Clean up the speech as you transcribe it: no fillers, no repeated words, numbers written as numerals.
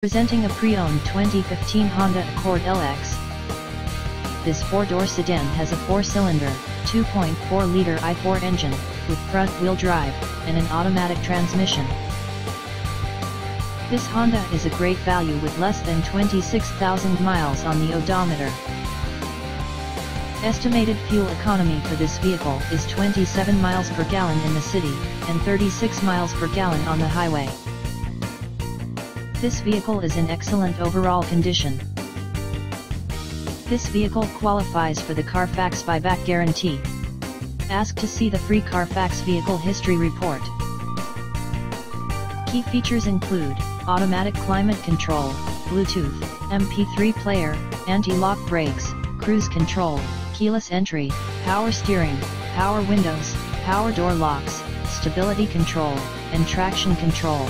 Presenting a pre-owned 2015 Honda Accord LX. This four-door sedan has a four-cylinder, 2.4-liter i4 engine, with front-wheel drive, and an automatic transmission. This Honda is a great value with less than 26,000 miles on the odometer. Estimated fuel economy for this vehicle is 27 miles per gallon in the city, and 36 miles per gallon on the highway. This vehicle is in excellent overall condition. This vehicle qualifies for the Carfax buyback guarantee. Ask to see the free Carfax vehicle history report. Key features include automatic climate control, Bluetooth, MP3 player, anti-lock brakes, cruise control, keyless entry, power steering, power windows, power door locks, stability control, and traction control.